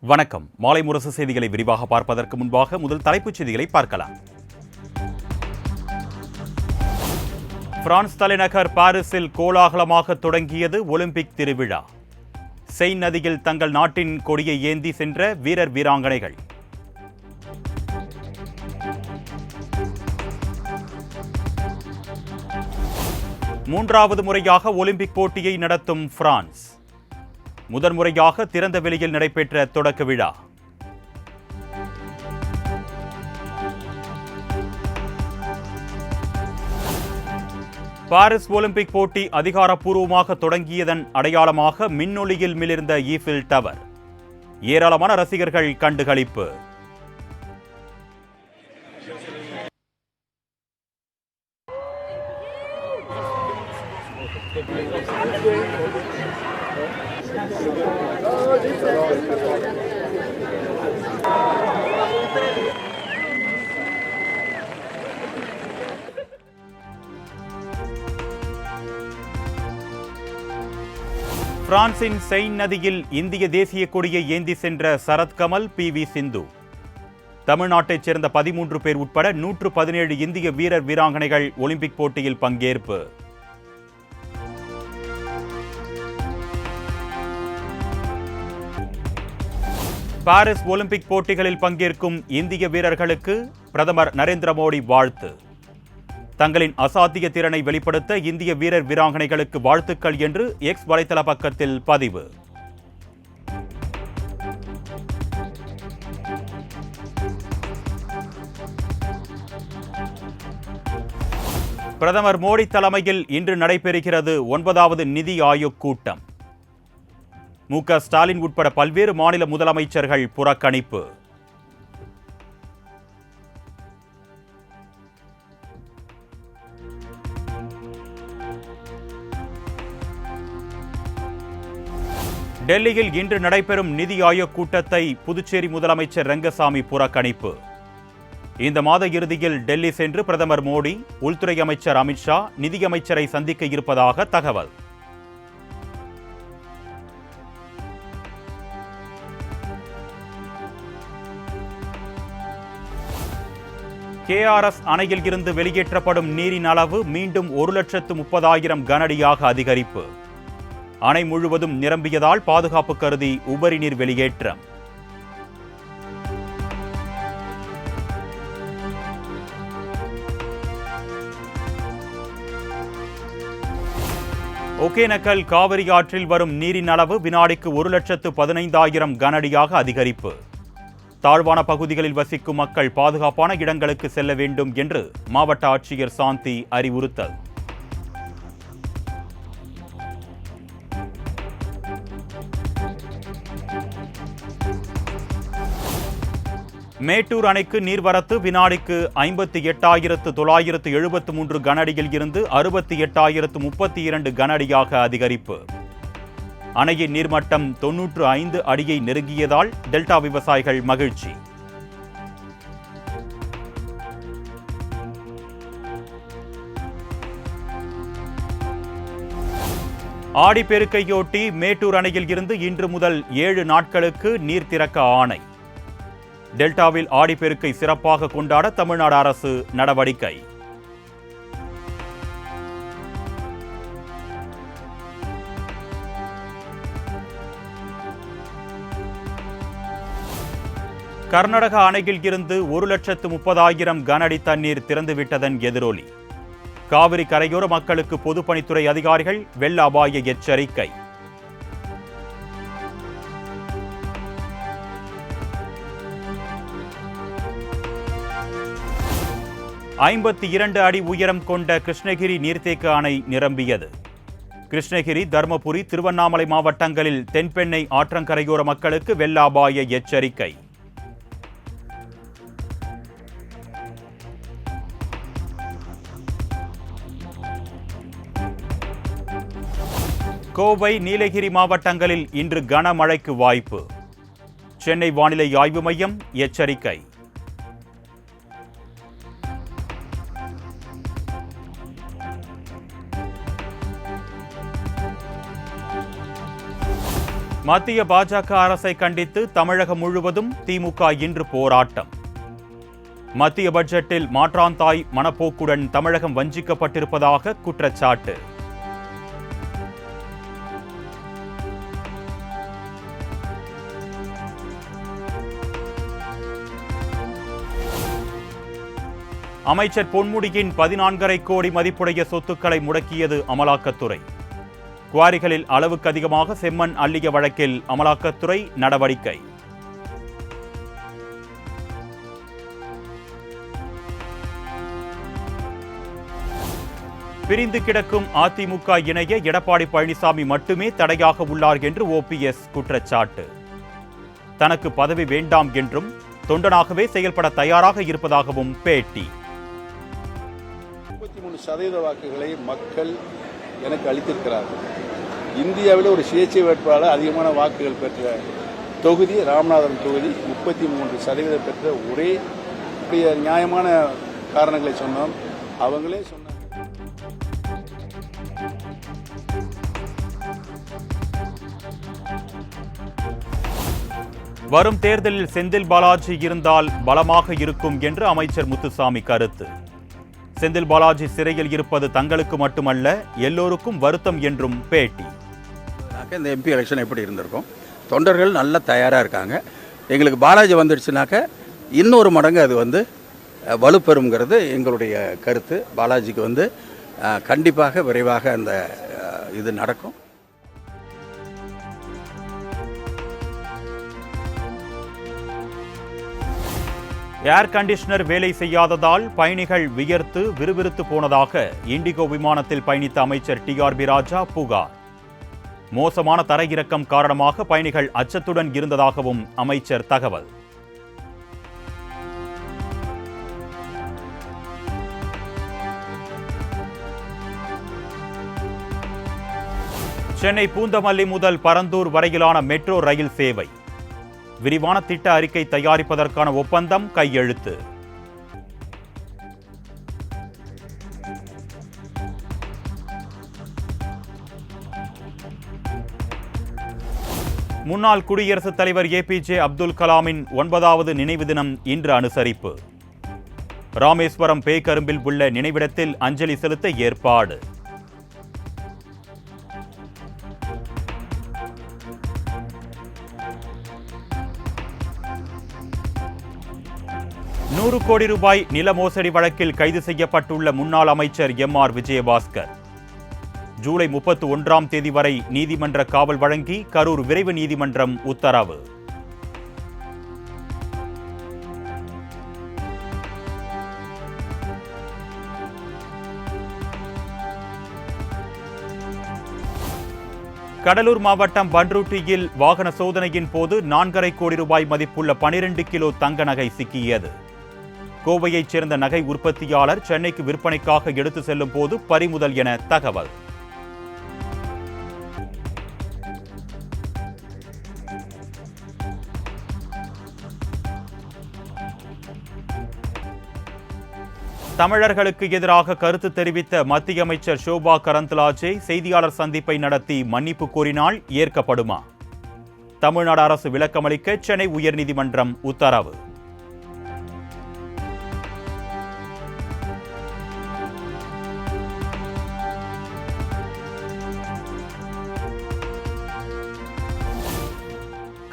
வணக்கம். மாலை முரசு செய்திகளை விரிவாக பார்ப்பதற்கு முன்பாக முதல் தலைப்புச் செய்திகளை பார்க்கலாம். பிரான்ஸ் தலைநகர் பாரிஸில் கோலாகலமாக தொடங்கியது ஒலிம்பிக் திருவிழா. செயின் நதியில் தங்கள் நாட்டின் கொடியை ஏந்தி சென்ற வீரர் வீராங்கனைகள். மூன்றாவது முறையாக ஒலிம்பிக் போட்டியை நடத்தும் பிரான்ஸ். முதன்முறையாக திறந்த வெளியில் நடைபெற்ற தொடக்க விழா. பாரிஸ் ஒலிம்பிக் போட்டி அதிகாரப்பூர்வமாக தொடங்கியதன் அடையாளமாக மின்னொளியில் மிளிர்ந்த ஈஃபில் டவர். ஏராளமான ரசிகர்கள் கண்டுகளிப்பு. பிரான்சின் செயின் நதியில் இந்திய தேசிய கொடியை ஏந்தி சென்ற சரத்கமல், PV சிந்து. தமிழ்நாட்டைச் சேர்ந்த 13 பேர் உட்பட 117 இந்திய வீரர் வீராங்கனைகள் ஒலிம்பிக் போட்டியில் பங்கேற்பு. பாரிஸ் ஒலிம்பிக் போட்டிகளில் பங்கேற்கும் இந்திய வீரர்களுக்கு பிரதமர் நரேந்திர மோடி வாழ்த்து. தங்களின் அசாத்திய திறனை வெளிப்படுத்த இந்திய வீரர் வீராங்கனைகளுக்கு வாழ்த்துக்கள் என்று எக்ஸ் வலைதள பக்கத்தில் பதிவு. பிரதமர் மோடி தலைமையில் இன்று நடைபெறுகிறது 9வது நிதி ஆயோக் கூட்டம். மு.க. ஸ்டாலின் உட்பட பல்வேறு மாநில முதலமைச்சர்கள் புறக்கணிப்பு. டெல்லியில் இன்று நடைபெறும் நிதி ஆயோக் கூட்டத்தை புதுச்சேரி முதலமைச்சர் ரங்கசாமி புறக்கணிப்பு. இந்த மாத இறுதியில் டெல்லி சென்று பிரதமர் மோடி, உள்துறை அமைச்சர் அமித்ஷா, நிதியமைச்சரை சந்திக்க இருப்பதாக தகவல். KRS அணையில் இருந்து வெளியேற்றப்படும் நீரின் அளவு மீண்டும் 1,30,000 கனஅடியாக அதிகரிப்பு. அணை முழுவதும் நிரம்பியதால் பாதுகாப்பு கருதி உபரி நீர் வெளியேற்றம். ஒகேனக்கல் காவிரி ஆற்றில் வரும் நீரின் அளவு வினாடிக்கு 1,15,000 கனஅடியாக அதிகரிப்பு. தாழ்வான பகுதிகளில் வசிக்கும் மக்கள் பாதுகாப்பான இடங்களுக்கு செல்ல வேண்டும் என்று மாவட்ட ஆட்சியர் சாந்தி அறிவுறுத்தல். மேட்டூர் அணைக்கு நீர்வரத்து வினாடிக்கு 58,973 கனஅடியில் இருந்து 68,032 கனஅடியாக அதிகரிப்பு. அணையின் நீர்மட்டம் 95 அடியை நெருங்கியதால் டெல்டா விவசாயிகள் மகிழ்ச்சி. ஆடிப்பெருக்கையொட்டி மேட்டூர் அணையில் இருந்து இன்று முதல் 7 நாட்களுக்கு நீர் திறக்க ஆணை. டெல்டாவில் ஆடிப்பெருக்கை சிறப்பாக கொண்டாட தமிழ்நாடு அரசு நடவடிக்கை. கர்நாடக அணையில் இருந்து 1,30,000 கனஅடி தண்ணீர் திறந்துவிட்டதன் எதிரொலி. காவிரி கரையோர மக்களுக்கு பொதுப்பணித்துறை அதிகாரிகள் வெள்ள அபாய எச்சரிக்கை. ஐம்பத்தி 2 அடி உயரம் கொண்ட கிருஷ்ணகிரி நீர்த்தேக்க அணை நிரம்பியது. கிருஷ்ணகிரி, தர்மபுரி, திருவண்ணாமலை மாவட்டங்களில் தென்பெண்ணை ஆற்றங்கரையோர மக்களுக்கு வெள்ள அபாய எச்சரிக்கை. கோவை, நீலகிரி மாவட்டங்களில் இன்று கனமழைக்கு வாய்ப்பு. சென்னை வானிலை ஆய்வு மையம் எச்சரிக்கை. மத்திய பாஜக அரசை கண்டித்து தமிழகம் முழுவதும் திமுக இன்று போராட்டம். மத்திய பட்ஜெட்டில் மாற்றாந்தாய் மனப்போக்குடன் தமிழகம் வஞ்சிக்கப்பட்டிருப்பதாக குற்றச்சாட்டு. அமைச்சர் பொன்முடியின் 14.5 கோடி மதிப்புடைய சொத்துக்களை முடக்கியது அமலாக்கத்துறை. குவாரிகளில் அளவுக்கு அதிகமாக செம்மண் அள்ளிய வழக்கில் அமலாக்கத்துறை நடவடிக்கை. பிரிந்து கிடக்கும் அதிமுக இணைய எடப்பாடி பழனிசாமி மட்டுமே தடையாக உள்ளார் என்று ஓபிஎஸ் குற்றச்சாட்டு. தனக்கு பதவி வேண்டாம் என்றும் தொண்டனாகவே செயல்பட தயாராக இருப்பதாகவும் பேட்டி. 33% வாக்குகளை மக்கள் எனக்கு அளித்திருக்கிறார்கள். இந்தியாவில் ஒரு சுயேட்சை வேட்பாளர் அதிகமான வாக்குகள் பெற்ற தொகுதி ராமநாதபுரம் தொகுதி. 33% பெற்ற ஒரே நியாயமான காரணங்களை சொன்னோம். அவங்களே சொன்னாங்க. வரும் தேர்தலில் செந்தில் பாலாஜி இருந்தால் பலமாக இருக்கும் என்று அமைச்சர் முத்துசாமி கருத்து. செந்தில் பாலாஜி சிறையில் இருப்பது தங்களுக்கு மட்டுமல்ல எல்லோருக்கும் வருத்தம் என்றும் பேட்டி. இந்த எம்பி எலெக்ஷன் எப்படி இருந்திருக்கும்? தொண்டர்கள் நல்ல தயாராக இருக்காங்க. எங்களுக்கு பாலாஜி வந்துடுச்சுனாக்க இன்னொரு மடங்கு அது வலுப்பெறுங்கிறது எங்களுடைய கருத்து. பாலாஜிக்கு கண்டிப்பாக விரைவாக அந்த இது நடக்கும். ஏர் கண்டிஷனர் வேலை செய்யாததால் பயணிகள் வியர்த்து விறுவிறுத்து போனதாக இண்டிகோ விமானத்தில் பயணித்த அமைச்சர் டிஆர்பி ராஜா புகார். மோசமான தரையிறக்கம் காரணமாக பயணிகள் அச்சத்துடன் இருந்ததாகவும் அமைச்சர் தகவல். சென்னை பூந்தமல்லி முதல் பரந்தூர் வரையிலான மெட்ரோ ரயில் சேவை விரிவான திட்ட அறிக்கை தயாரிப்பதற்கான ஒப்பந்தம் கையெழுத்து. முன்னாள் குடியரசுத் தலைவர் ஏபிஜே அப்துல் கலாமின் 9வது நினைவு தினம் இன்று அனுசரிப்பு. ராமேஸ்வரம் பேக்கரும்பில் உள்ள நினைவிடத்தில் அஞ்சலி செலுத்த ஏற்பாடு. ₹100 கோடி நில மோசடி வழக்கில் கைது செய்யப்பட்டுள்ள முன்னாள் அமைச்சர் எம்.ஆர். விஜயபாஸ்கர் ஜூலை 31ஆம் தேதி வரை நீதிமன்ற காவல் வழங்கி கரூர் விரைவு நீதிமன்றம் உத்தரவு. கடலூர் மாவட்டம் பன்ருட்டியில் வாகன சோதனையின் போது ₹4.5 கோடி மதிப்புள்ள 12 கிலோ தங்க நகை சிக்கியது. கோவையைச் சேர்ந்த நகை உற்பத்தியாளர் சென்னைக்கு விற்பனைக்காக எடுத்து செல்லும் போது பறிமுதல் என தகவல். தமிழர்களுக்கு எதிராக கருத்து தெரிவித்த மத்திய அமைச்சர் ஷோபா கரந்த்லாஜே செய்தியாளர் சந்திப்பை நடத்தி மன்னிப்பு கோரினால் ஏற்கப்படுமா? தமிழ்நாடு அரசு விளக்கமளிக்க சென்னை உயர்நீதிமன்றம் உத்தரவு.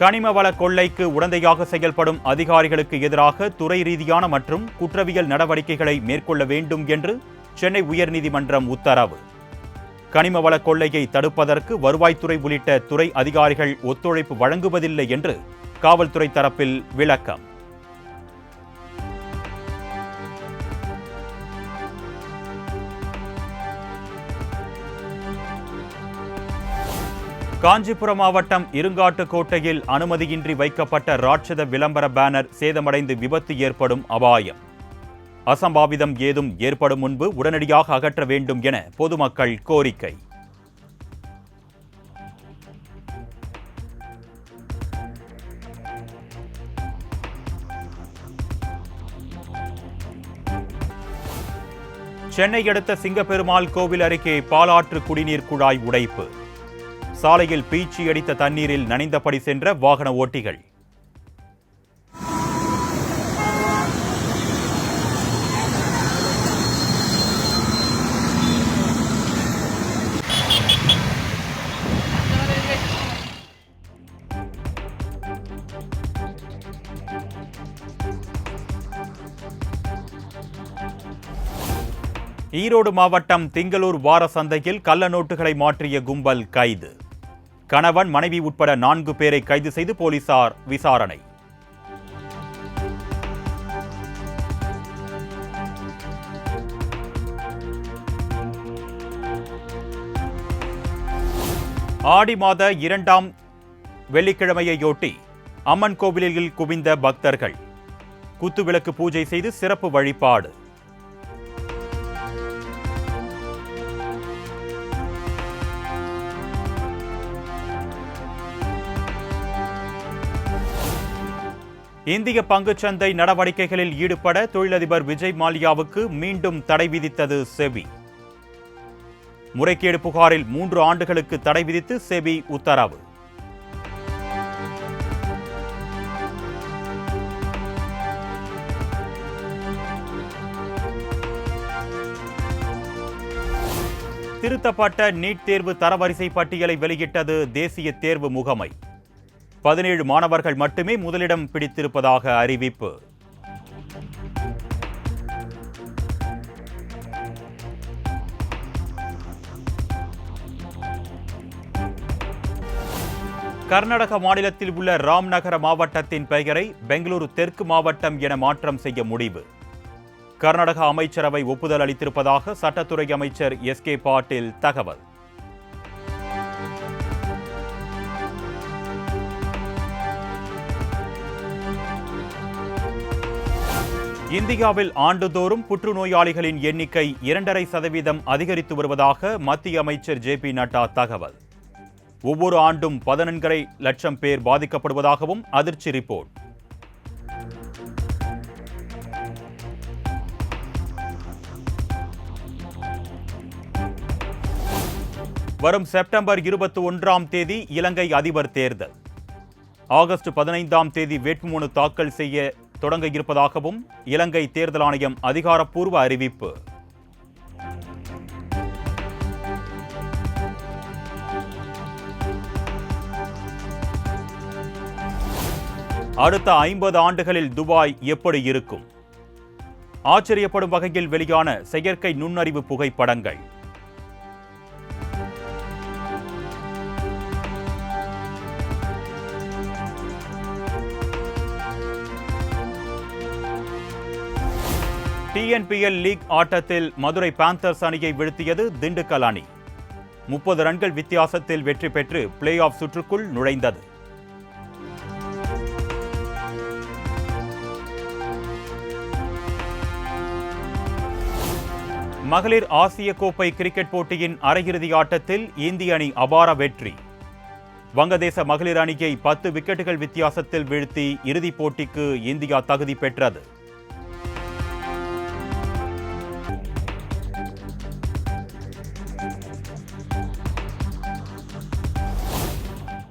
கனிம வள கொள்ளைக்கு உடந்தையாக செயல்படும் அதிகாரிகளுக்கு எதிராக துறை ரீதியான மற்றும் குற்றவியல் நடவடிக்கைகளை மேற்கொள்ள வேண்டும் என்று சென்னை உயர்நீதிமன்றம் உத்தரவு. கனிம வள கொள்ளையை தடுப்பதற்கு வருவாய்த்துறை உள்ளிட்ட துறை அதிகாரிகள் ஒத்துழைப்பு வழங்குவதில்லை என்று காவல்துறை தரப்பில் விளக்கம். காஞ்சிபுரம் மாவட்டம் இருங்காட்டுக்கோட்டையில் அனுமதியின்றி வைக்கப்பட்ட ராட்சத விளம்பர பேனர் சேதமடைந்து விபத்து ஏற்படும் அபாயம். அசம்பாவிதம் ஏதும் ஏற்படும் முன்பு உடனடியாக அகற்ற வேண்டும் என பொதுமக்கள் கோரிக்கை. சென்னை அடுத்த சிங்கப்பெருமாள் கோவில் அருகே பாலாற்று குடிநீர் குழாய் உடைப்பு. சாலையில் பீச்சி அடித்த தண்ணீரில் நனைந்தபடி சென்ற வாகன ஓட்டிகள். ஈரோடு மாவட்டம் திங்களூர் வார சந்தையில் கள்ள நோட்டுகளை மாற்றிய கும்பல் கைது. கணவன், மனைவி உட்பட 4 பேரை கைது செய்து போலீசார் விசாரணை. ஆடி மாத 2ஆம் வெள்ளிக்கிழமையொட்டி அம்மன் கோவிலில் குவிந்த பக்தர்கள் குத்துவிளக்கு பூஜை செய்து சிறப்பு வழிபாடு. இந்திய பங்குச்சந்தை நடவடிக்கைகளில் ஈடுபட தொழிலதிபர் விஜய் மால்யாவுக்கு மீண்டும் தடை விதித்தது செபி. முறைகேடு புகாரில் 3 ஆண்டுகளுக்கு தடை விதித்து செபி உத்தரவு. திருத்தப்பட்ட நீட் தேர்வு தரவரிசை பட்டியலை வெளியிட்டது தேசிய தேர்வு முகமை. 17 மாணவர்கள் மட்டுமே முதலிடம் பிடித்திருப்பதாக அறிவிப்பு. கர்நாடக மாநிலத்தில் உள்ள ராம்நகர மாவட்டத்தின் பெயரை பெங்களூரு தெற்கு மாவட்டம் என மாற்றம் செய்ய முடிவு. கர்நாடக அமைச்சரவை ஒப்புதல் அளித்திருப்பதாக சட்டத்துறை அமைச்சர் எஸ்.கே. பாட்டீல் தகவல். இந்தியாவில் ஆண்டுதோறும் புற்றுநோயாளிகளின் எண்ணிக்கை 2.5% அதிகரித்து வருவதாக மத்திய அமைச்சர் ஜே.பி. நட்டா தகவல். ஒவ்வொரு ஆண்டும் 14.5 லட்சம் பேர் பாதிக்கப்படுவதாகவும் அதிர்ச்சி ரிப்போர்ட். வரும் செப்டம்பர் 21ஆம் தேதி இலங்கை அதிபர் தேர்தல். ஆகஸ்ட் 15ஆம் தேதி வேட்புமனு தாக்கல் செய்ய தொடங்க இருப்பதாகவும் இலங்கை தேர்தல் ஆணையம் அதிகாரப்பூர்வ அறிவிப்பு. அடுத்த 50 ஆண்டுகளில் துபாய் எப்படி இருக்கும்? ஆச்சரியப்படும் வகையில் வெளியான செயற்கை நுண்ணறிவு புகைப்படங்கள். TNPL லீக் ஆட்டத்தில் மதுரை பாந்தர்ஸ் அணியை வீழ்த்தியது திண்டுக்கல் அணி. 30 ரன்கள் வித்தியாசத்தில் வெற்றி பெற்று பிளே ஆஃப் சுற்றுக்குள் நுழைந்தது. மகளிர் ஆசிய கோப்பை கிரிக்கெட் போட்டியின் அரையிறுதி ஆட்டத்தில் இந்திய அணி அபார வெற்றி. வங்கதேச மகளிர் அணியை 10 விக்கெட்டுகள் வித்தியாசத்தில் வீழ்த்தி இறுதிப் போட்டிக்கு இந்தியா தகுதி பெற்றது.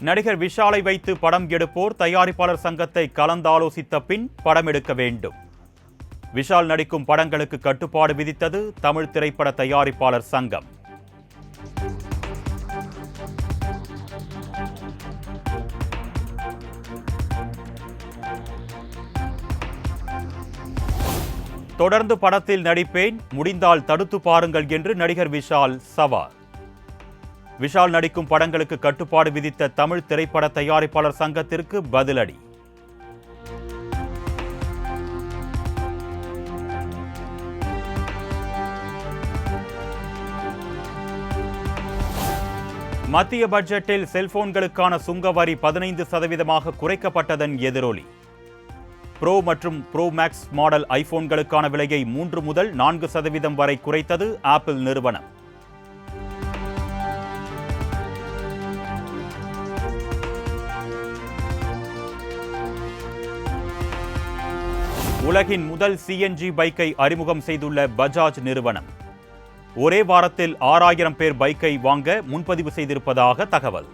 நடிகர் விஷாலை வைத்து படம் எடுப்போர் தயாரிப்பாளர் சங்கத்தை கலந்தாலோசித்த பின் படம் எடுக்க வேண்டும். விஷால் நடிக்கும் படங்களுக்கு கட்டுப்பாடு விதித்தது தமிழ் திரைப்பட தயாரிப்பாளர் சங்கம். தொடர்ந்து படத்தில் நடிப்பேன், முடிந்தால் தடுத்து பாருங்கள் என்று நடிகர் விஷால் சவால். விஷால் நடிக்கும் படங்களுக்கு கட்டுப்பாடு விதித்த தமிழ் திரைப்பட தயாரிப்பாளர் சங்கத்திற்கு பதிலடி. மத்திய பட்ஜெட்டில் செல்போன்களுக்கான சுங்கவரி 15% குறைக்கப்பட்டதன் எதிரொலி. ப்ரோ மற்றும் ப்ரோ மேக்ஸ் மாடல் ஐபோன்களுக்கான விலையை 3 முதல் 4% வரை குறைத்தது ஆப்பிள் நிறுவனம். உலகின் முதல் CNG பைக்கை அறிமுகம் செய்துள்ள பஜாஜ் நிறுவனம். ஒரே வாரத்தில் 6000 பேர் பைக்கை வாங்க முன்பதிவு செய்திருப்பதாக தகவல்.